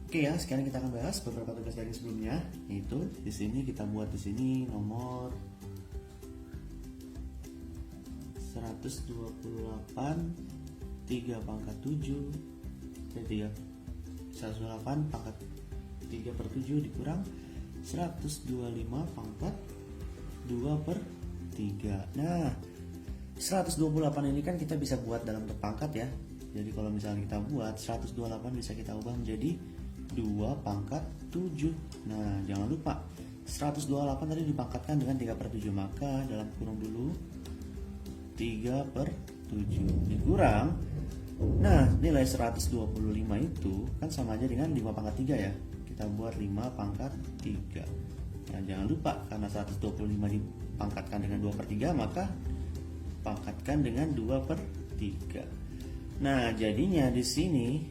Oke ya, sekarang kita akan bahas beberapa tugas daring sebelumnya. Yaitu di sini kita buat di sini nomor 128 3 pangkat 7 jadi 128 pangkat 3 per 7 dikurang 125 pangkat 2 per 3. Nah, 128 ini kan kita bisa buat dalam bentuk pangkat ya. Jadi kalau misalnya kita buat 128 bisa kita ubah menjadi 2 pangkat 7. Nah, jangan lupa 128 tadi dipangkatkan dengan 3 per 7, maka dalam kurung dulu 3 per 7 dikurang. Nah, nilai 125 itu kan sama aja dengan 5 pangkat 3 ya. Kita buat 5 pangkat 3. Nah, jangan lupa karena 125 dipangkatkan dengan 2 per 3, maka pangkatkan dengan 2 per 3. Nah, jadinya di sini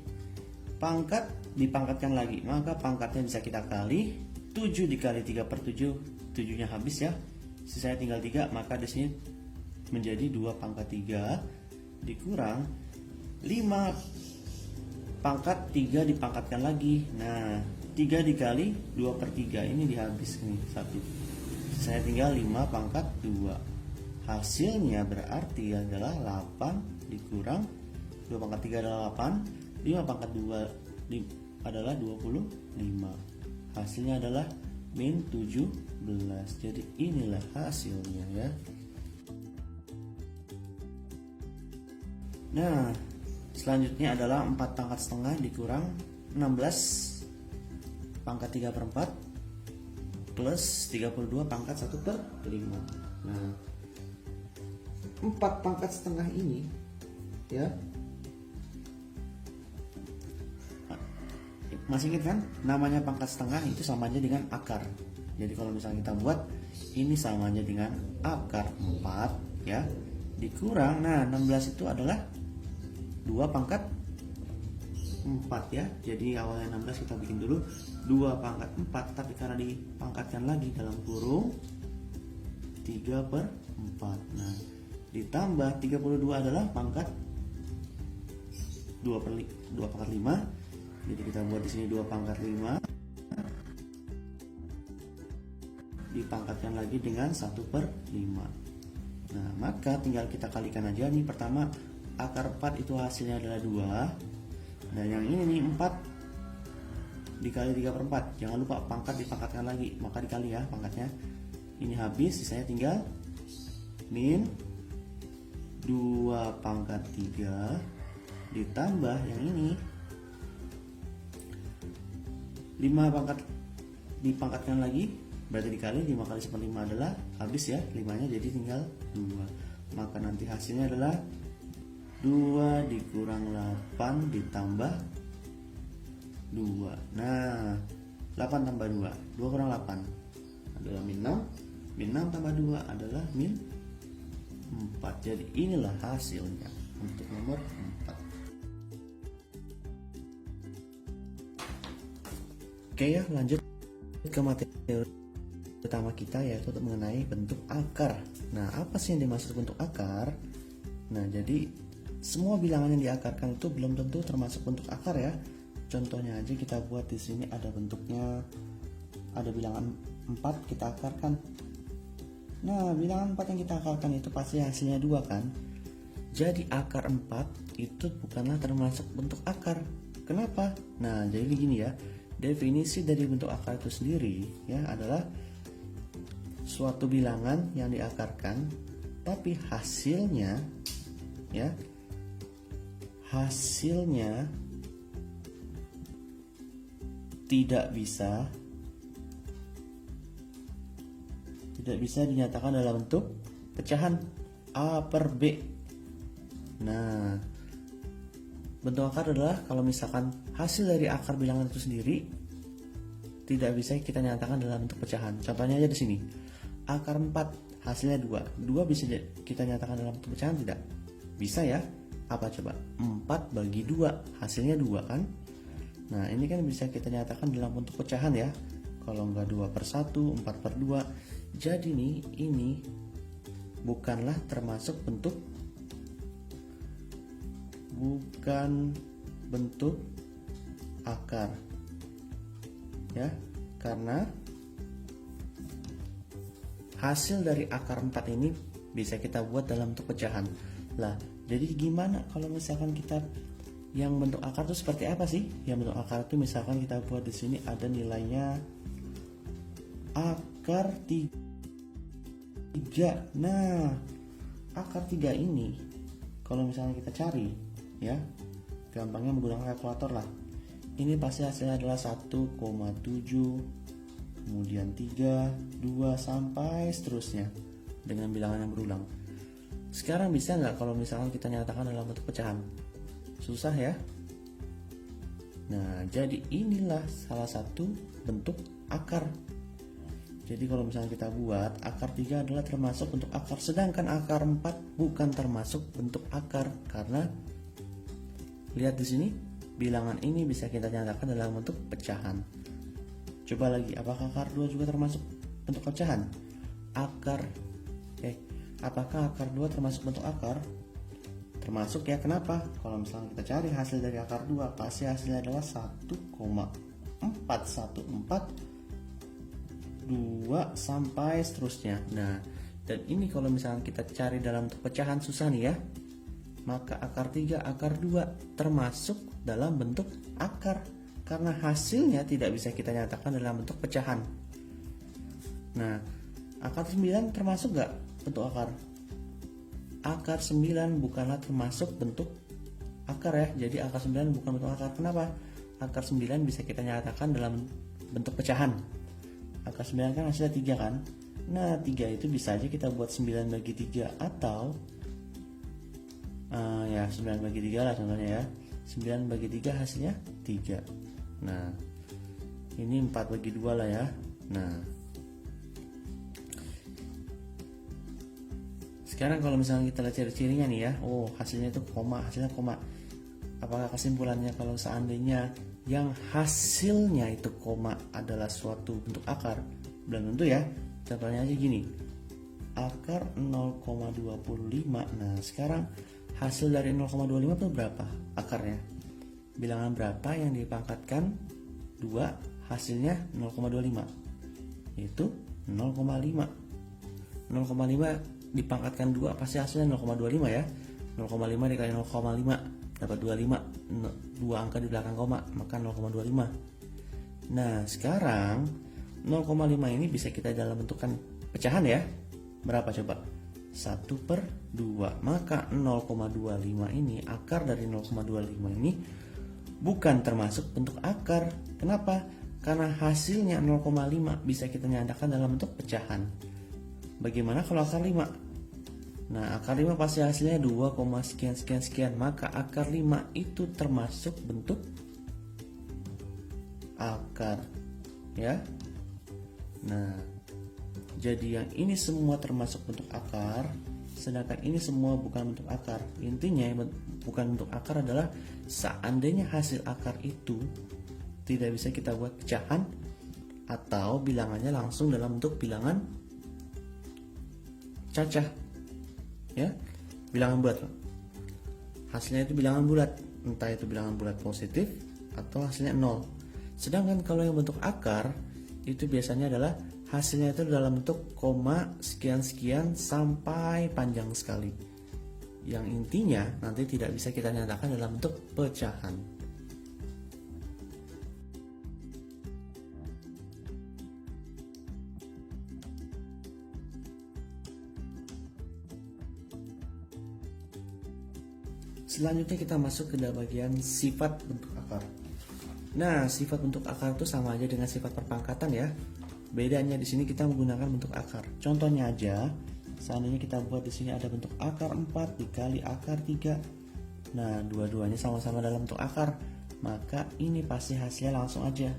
pangkat dipangkatkan lagi, maka pangkatnya bisa kita kali 7 dikali 3 per 7, 7-nya habis ya, sisanya tinggal 3, maka di sini menjadi 2 pangkat 3 dikurang 5 pangkat 3 dipangkatkan lagi. Nah, 3 dikali 2 per 3 ini dihabis nih 1, sisanya tinggal 5 pangkat 2. Hasilnya berarti adalah 8 dikurang 2 pangkat 3 adalah 8, 5 pangkat 2 adalah 25. Hasilnya adalah min 17. Jadi inilah hasilnya ya. Nah, selanjutnya adalah 4 pangkat setengah dikurang 16 pangkat 3 per 4 plus 32 pangkat 1 per 5. Nah, 4 pangkat setengah ini ya, masih ingat kan namanya pangkat setengah itu sama aja dengan akar. Jadi kalau misalnya kita buat ini sama aja dengan akar 4 ya, dikurang, nah 16 itu adalah 2 pangkat 4 ya. Jadi awalnya 16 kita bikin dulu 2 pangkat 4, tapi karena dipangkatkan lagi dalam kurung 3 per 4. Nah, ditambah 32 adalah pangkat 2 pangkat 5. Jadi kita buat di sini 2 pangkat 5 dipangkatkan lagi dengan 1 per 5. Nah, maka tinggal kita kalikan aja nih. Pertama, akar 4 itu hasilnya adalah 2. Dan yang ini nih 4 dikali 3 per 4. Jangan lupa pangkat dipangkatkan lagi, maka dikali ya pangkatnya. Ini habis, sisanya tinggal min 2 pangkat 3 ditambah yang ini 5 pangkat dipangkatkan lagi, berarti dikali 5 kali 1/5 adalah habis ya 5-nya, jadi tinggal 2. Maka nanti hasilnya adalah 2 dikurang 8 ditambah 2. Nah, 8 tambah 2, 2 kurang 8 adalah min 6, min 6 tambah 2 adalah min 4. Jadi inilah hasilnya untuk nomor 4. Oke ya, lanjut ke materi utama kita, yaitu mengenai bentuk akar. Nah, apa sih yang dimaksud bentuk akar? Nah, jadi semua bilangan yang diakarkan itu belum tentu termasuk bentuk akar ya. Contohnya aja kita buat di sini ada bentuknya, ada bilangan 4 kita akarkan. Nah, bilangan 4 yang kita akarkan itu pasti hasilnya 2 kan? Jadi akar 4 itu bukanlah termasuk bentuk akar. Kenapa? Nah, jadi begini ya. Definisi dari bentuk akar itu sendiri ya adalah suatu bilangan yang diakarkan, tapi hasilnya ya, hasilnya tidak bisa dinyatakan dalam bentuk pecahan A per B. Nah, bentuk akar adalah kalau misalkan hasil dari akar bilangan itu sendiri tidak bisa kita nyatakan dalam bentuk pecahan. Contohnya aja di sini. Akar 4 hasilnya 2. 2 bisa kita nyatakan dalam bentuk pecahan tidak? Bisa ya. Apa coba? 4 bagi 2 hasilnya 2 kan? Nah, ini kan bisa kita nyatakan dalam bentuk pecahan ya. Kalau enggak 2 per 1, 4 per 2. Jadi nih, ini bukanlah termasuk bentuk akar. ya, karena hasil dari akar 4 ini bisa kita buat dalam bentuk pecahan. Lah, jadi gimana kalau misalkan kita yang bentuk akar itu seperti apa sih? Yang bentuk akar itu misalkan kita buat di sini ada nilainya akar 3. Nah, akar 3 ini kalau misalnya kita cari, ya, gampangnya menggunakan kalkulator lah. Ini pasti hasilnya adalah 1,7, kemudian 3, 2 sampai seterusnya dengan bilangan yang berulang. Sekarang bisa nggak kalau misalkan kita nyatakan dalam bentuk pecahan? Susah ya. Nah, jadi inilah salah satu bentuk akar. Jadi kalau misalnya kita buat, akar 3 adalah termasuk bentuk akar, sedangkan akar 4 bukan termasuk bentuk akar, karena lihat di sini bilangan ini bisa kita nyatakan dalam bentuk pecahan. Coba lagi, apakah akar 2 juga termasuk bentuk pecahan? Apakah akar 2 termasuk bentuk akar? Termasuk ya, kenapa? Kalau misalnya kita cari hasil dari akar 2, pasti hasilnya adalah 1,414 sampai seterusnya. Nah, dan ini kalau misalnya kita cari dalam bentuk pecahan susah nih ya. Maka akar 3, akar 2 termasuk dalam bentuk akar, karena hasilnya tidak bisa kita nyatakan dalam bentuk pecahan. Nah, akar 9 termasuk gak bentuk akar? Akar 9 bukanlah termasuk bentuk akar ya. Jadi akar 9 bukan bentuk akar. Kenapa? Akar 9 bisa kita nyatakan dalam bentuk pecahan. Akar 9 kan hasilnya 3 kan. Nah, 3 itu bisa aja kita buat 9 bagi 3, atau 9 bagi 3 lah contohnya ya. 9 bagi 3 hasilnya 3. Nah, ini 4 bagi 2 lah ya. Nah, sekarang kalau misalnya kita lihat ciri-cirinya nih ya. Oh, hasilnya itu koma, hasilnya koma. Apakah kesimpulannya kalau seandainya yang hasilnya itu koma adalah suatu bentuk akar? Belum tentu ya. Contohnya aja gini, akar 0,25. Nah, sekarang hasil dari 0,25 itu berapa akarnya? Bilangan berapa yang dipangkatkan 2, hasilnya 0,25? Itu 0,5. 0,5 dipangkatkan 2 pasti hasilnya 0,25 ya. 0,5 dikali 0,5 dapat 25. 2 angka di belakang koma, maka 0,25. Nah, sekarang 0,5 ini bisa kita dalam bentukan pecahan ya. Berapa coba? 1/2. Maka 0,25 ini, akar dari 0,25 ini bukan termasuk bentuk akar. Kenapa? Karena hasilnya 0,5 bisa kita nyatakan dalam bentuk pecahan. Bagaimana kalau akar 5? Nah, akar 5 pasti hasilnya 2, sekian sekian sekian. Maka akar 5 itu termasuk bentuk akar ya. Nah, jadi yang ini semua termasuk bentuk akar, sedangkan ini semua bukan bentuk akar. Intinya bukan bentuk akar adalah seandainya hasil akar itu tidak bisa kita buat pecahan, atau bilangannya langsung dalam bentuk bilangan cacah ya, bilangan bulat. Hasilnya itu bilangan bulat, entah itu bilangan bulat positif atau hasilnya 0. Sedangkan kalau yang bentuk akar itu biasanya adalah hasilnya itu dalam bentuk koma, sekian-sekian sampai panjang sekali. Yang intinya nanti tidak bisa kita nyatakan dalam bentuk pecahan. Selanjutnya kita masuk ke bagian sifat bentuk akar. Nah, sifat bentuk akar itu sama aja dengan sifat perpangkatan ya. Bedanya di sini kita menggunakan bentuk akar. Contohnya aja, seandainya kita buat di sini ada bentuk akar 4 dikali akar 3. Nah, dua-duanya sama-sama dalam bentuk akar, maka ini pasti hasilnya langsung aja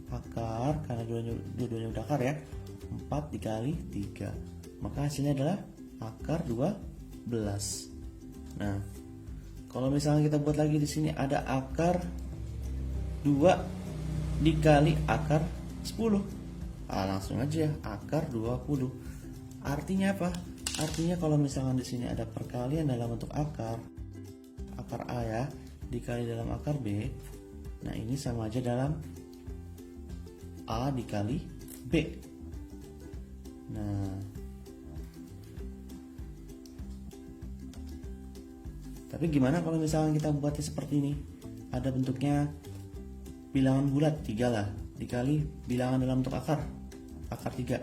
akar, karena dua-duanya udah akar ya. 4 dikali 3. Maka hasilnya adalah akar 12. Nah, kalau misalnya kita buat lagi di sini ada akar 2 dikali akar 10. Langsung aja akar 20. Artinya apa? Artinya kalau misalkan di sini ada perkalian dalam bentuk akar A ya, dikali dalam akar B. Nah, ini sama aja dalam A dikali B. Nah, tapi gimana kalau misalnya kita buatnya seperti ini? Ada bentuknya bilangan bulat 3 lah, dikali bilangan dalam bentuk akar 3.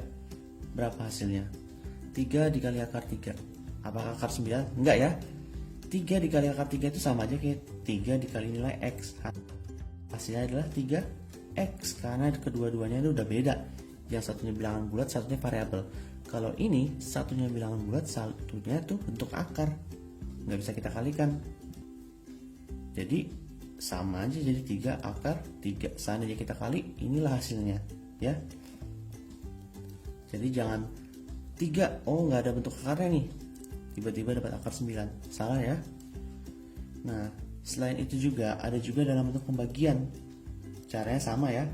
Berapa hasilnya? 3 dikali akar 3. Apakah akar 9? Enggak ya. 3 dikali akar 3 itu sama aja kayak 3 dikali nilai X. Hasilnya adalah 3X, karena kedua-duanya itu udah beda. Yang satunya bilangan bulat, satunya variabel. Kalau ini satunya bilangan bulat, satunya tuh bentuk akar, nggak bisa kita kalikan. Jadi sama aja, jadi 3 akar 3. Seandainya kita kali, inilah hasilnya ya. Jadi jangan 3, oh nggak ada bentuk akarnya nih, tiba-tiba dapat akar 9. Salah ya. Nah, selain itu juga ada juga dalam bentuk pembagian. Caranya sama ya.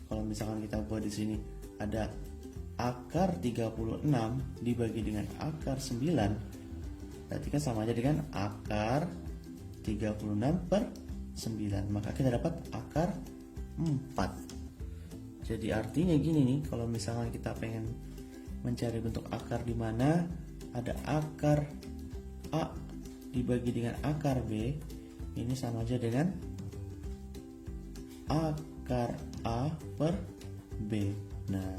Kalau misalkan kita buat di sini ada akar 36 dibagi dengan akar 9, berarti kan sama aja dengan akar 36 per 9. Maka kita dapat akar 4. Jadi artinya gini nih, kalau misalkan kita pengen mencari bentuk akar di mana ada akar A dibagi dengan akar B, ini sama aja dengan akar A per B. Nah,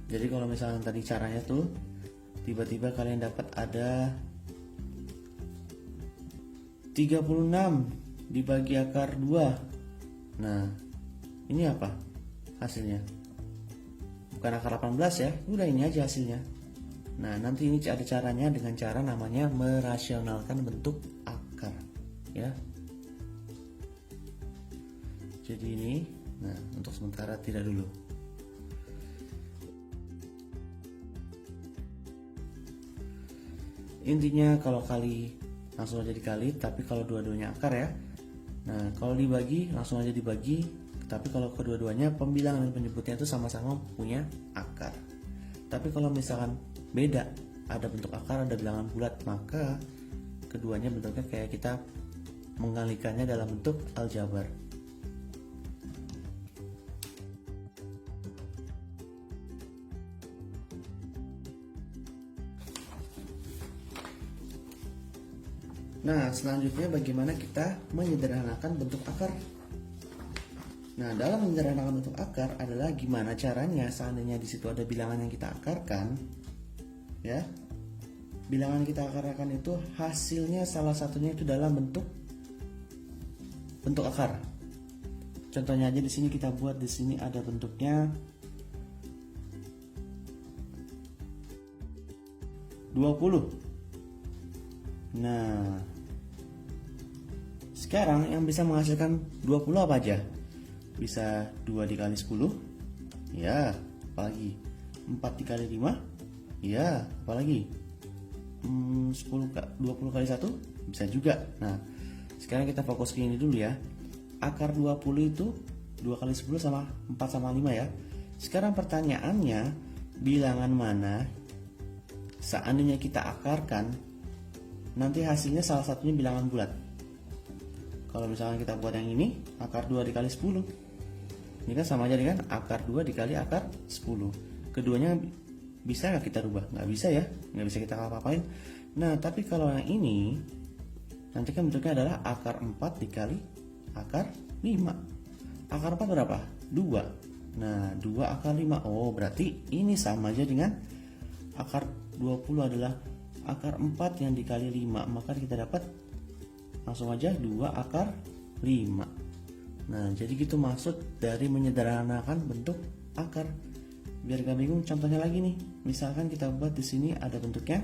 jadi kalau misalnya tadi caranya tuh tiba-tiba kalian dapat ada 36 dibagi akar 2. Nah, ini apa hasilnya? Bukan akar 18 ya, udah ini aja hasilnya. Nah, nanti ini ada caranya dengan cara namanya merasionalkan bentuk akar ya. Jadi ini, nah untuk sementara tidak dulu. Intinya kalau kali langsung aja dikali, tapi kalau dua-duanya akar ya. Nah, kalau dibagi langsung aja dibagi, tapi kalau kedua-duanya pembilangan dan penyebutnya itu sama-sama punya akar. Tapi kalau misalkan beda, ada bentuk akar, ada bilangan bulat, maka keduanya bentuknya kayak kita mengalikannya dalam bentuk aljabar. Nah, selanjutnya bagaimana kita menyederhanakan bentuk akar. Nah, dalam menyederhanakan bentuk akar adalah gimana caranya seandainya di situ ada bilangan yang kita akarkan, ya. Bilangan kita akarkan itu hasilnya salah satunya itu dalam bentuk akar. Contohnya aja di sini kita buat, di sini ada bentuknya 20. Nah, sekarang yang bisa menghasilkan 20 apa aja? Bisa 2 dikali 10, ya, apalagi 4 dikali 5, ya, apalagi 20 kali 1, bisa juga. Nah, sekarang kita fokus ke ini dulu ya. Akar 20 itu 2 kali 10 sama 4 sama 5 ya. Sekarang pertanyaannya, bilangan mana seandainya kita akarkan nanti hasilnya salah satunya bilangan bulat? Kalau misalnya kita buat yang ini, akar 2 dikali 10, ini kan sama aja dengan akar 2 dikali akar 10. Keduanya bisa nggak kita rubah? Nggak bisa ya, nggak bisa kita apa-apain. Nah, tapi kalau yang ini nanti kan bentuknya adalah akar 4 dikali akar 5. Akar 4 berapa? 2. Nah, 2 akar 5. Oh, berarti ini sama aja dengan akar 20 adalah akar 4 yang dikali 5. Maka kita dapat langsung aja 2 akar 5. Nah, jadi gitu maksud dari menyederhanakan bentuk akar. Biar gak bingung, contohnya lagi nih. Misalkan kita buat di sini ada bentuknya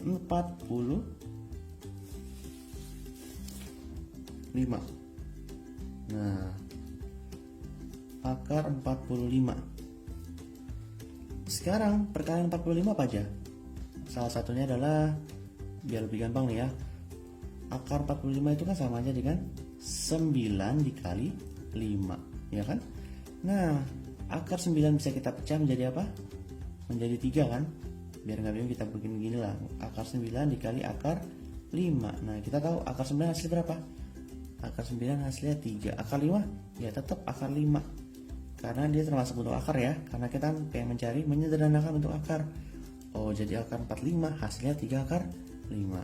45. Nah, akar 45. Sekarang perkalian 45 apa aja? Salah satunya adalah, biar lebih gampang nih ya, akar 45 itu kan sama aja dengan 9 dikali 5, ya kan? Nah, akar 9 bisa kita pecah menjadi apa? Menjadi 3 kan? Biar nggak bingung kita bikin gini lah. Akar 9 dikali akar 5. Nah, kita tahu akar 9 hasilnya berapa? Akar 9 hasilnya 3. Akar 5? Ya tetap akar 5. Karena dia termasuk bentuk akar ya. Karena kita pengen mencari menyederhanakan bentuk akar. Oh, jadi akar 45 hasilnya 3 akar 5.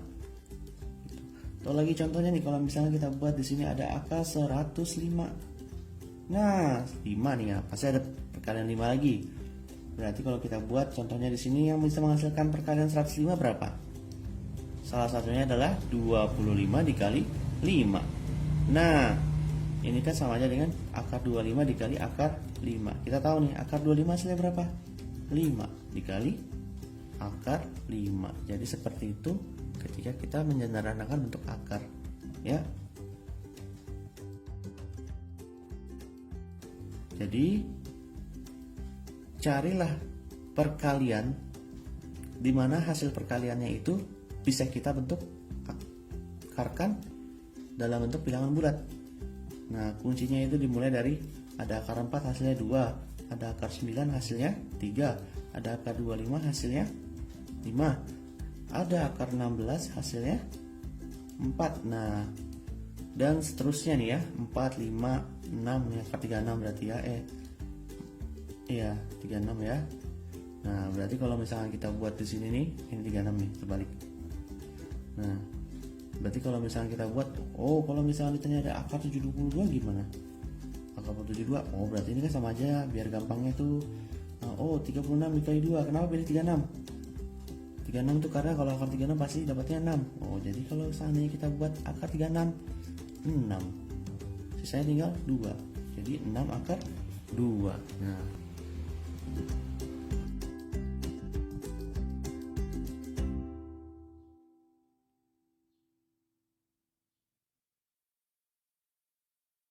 Atau lagi contohnya nih, kalau misalnya kita buat di sini ada akar 105. Nah, 5 nih ya, pasti ada perkalian 5 lagi. Berarti kalau kita buat contohnya di sini yang bisa menghasilkan perkalian 105 berapa? Salah satunya adalah 25 dikali 5. Nah, ini kan sama aja dengan akar 25 dikali akar 5. Kita tahu nih, akar 25 hasilnya berapa? 5 dikali akar 5. Jadi seperti itu ketika kita menyederhanakan bentuk akar, ya. Jadi carilah perkalian di mana hasil perkaliannya itu bisa kita bentuk akarkan dalam bentuk bilangan bulat. Nah, kuncinya itu dimulai dari ada akar 4 hasilnya 2, ada akar 9 hasilnya 3, ada akar 25 hasilnya 5, ada akar 16 hasilnya 4. Nah, dan seterusnya nih ya, 4, 5, 6 nih, akar 36 berarti ya. Iya, 36 ya. Nah, berarti kalau misalkan kita buat di sini nih, ini 36 nih, terbalik. Nah, berarti kalau misalkan kita buat, oh kalau misalkan ditanya ada akar 722 gimana? Akar 72, oh berarti ini kan sama aja, biar gampangnya tuh. Oh, 36 dikali 2, kenapa pilih 36? 36 itu karena kalau akar 36 pasti dapatnya 6. Oh, jadi kalau seandainya kita buat akar 36, 6. Sisanya tinggal 2. Jadi 6 akar 2. Nah,